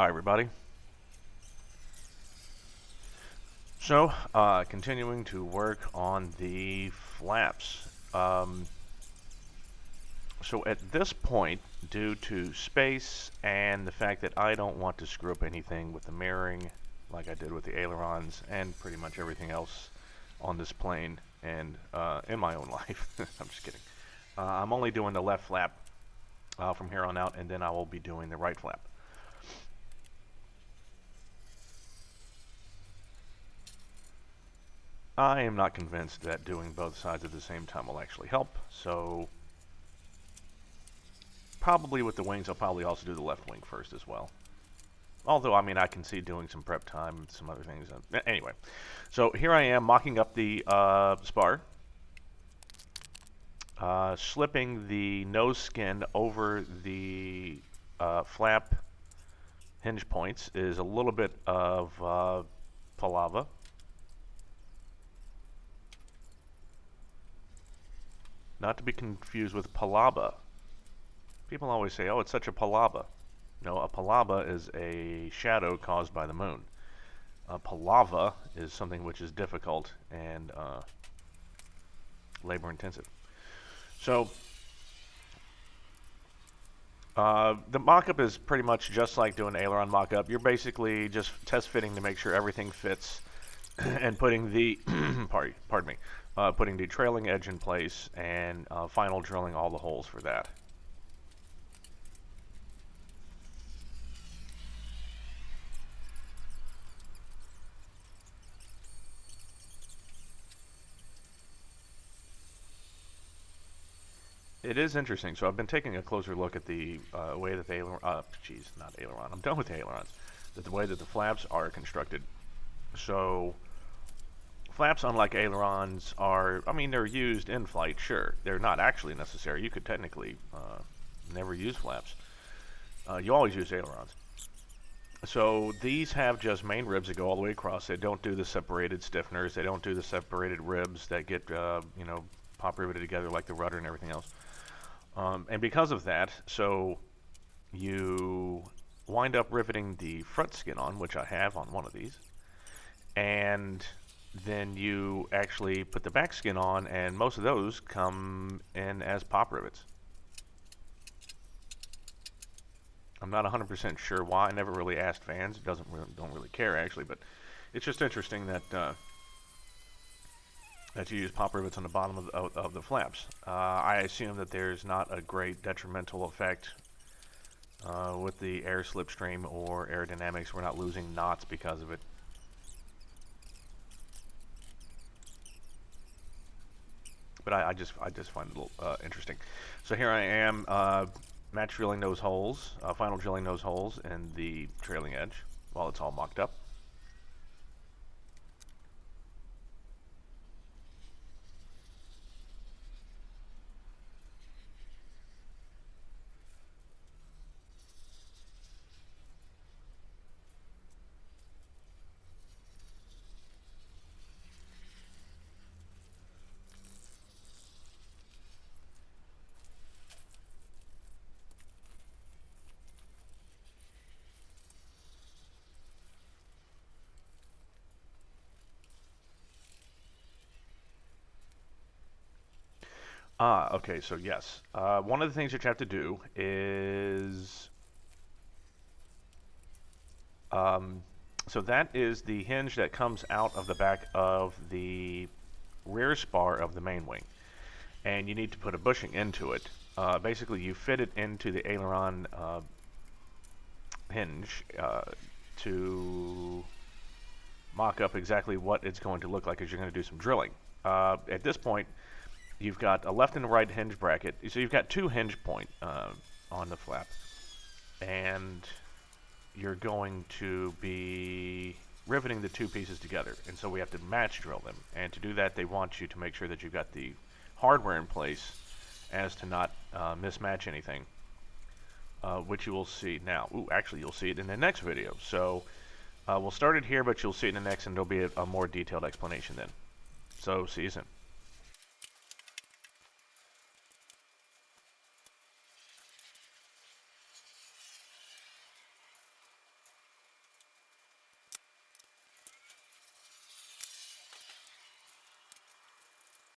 Hi, everybody. So, continuing to work on the flaps. So at this point, due to space and the fact that I don't want to screw up anything with the mirroring, like I did with the ailerons and pretty much everything else on this plane and in my own life, I'm just kidding. I'm only doing the left flap from here on out, and then I will be doing the right flap. I am not convinced that doing both sides at the same time will actually help, so probably with the wings, I'll probably also do the left wing first as well. Although, I mean, I can see doing some prep time and some other things. Anyway, so here I am mocking up the spar, slipping the nose skin over the flap hinge points is a little bit of palava. Not to be confused with palaba. People always say, oh, it's such a palaba. No, a palaba is a shadow caused by the moon. A palava is something which is difficult and labor intensive. So the mock-up is pretty much just like doing an aileron mock-up. You're basically just test fitting to make sure everything fits and putting the pardon me, putting the trailing edge in place and final drilling all the holes for that. It is interesting. So I've been taking a closer look at the way that the aileron, not aileron, I'm done with the ailerons. The way that the flaps are constructed. So flaps, unlike ailerons, are, I mean, they're used in flight, sure. They're not actually necessary. You could technically never use flaps. You always use ailerons. So these have just main ribs that go all the way across. They don't do the separated stiffeners. They don't do the separated ribs that get, you know, pop riveted together like the rudder and everything else. And because of that, so you wind up riveting the front skin on, which I have on one of these, and then you actually put the back skin on, and most of those come in as pop rivets. I'm not 100% sure why. I never really asked fans. Don't really care actually, but it's just interesting that that you use pop rivets on the bottom of the flaps. I assume that there's not a great detrimental effect with the air slipstream or aerodynamics. We're not losing knots because of it. But I just find it a little interesting. So here I am match drilling those holes, final drilling those holes in the trailing edge while it's all mocked up. Okay, so yes. One of the things that you have to do is, so that is the hinge that comes out of the back of the rear spar of the main wing. And you need to put a bushing into it. Basically, you fit it into the aileron hinge to mock up exactly what it's going to look like as you're going to do some drilling. At this point, you've got a left and a right hinge bracket. So you've got two hinge point on the flap. And you're going to be riveting the two pieces together. And so we have to match drill them. And to do that, they want you to make sure that you've got the hardware in place as to not mismatch anything, which you will see now. Ooh, actually, you'll see it in the next video. So we'll start it here, but you'll see it in the next, and there'll be a more detailed explanation then. So see you soon.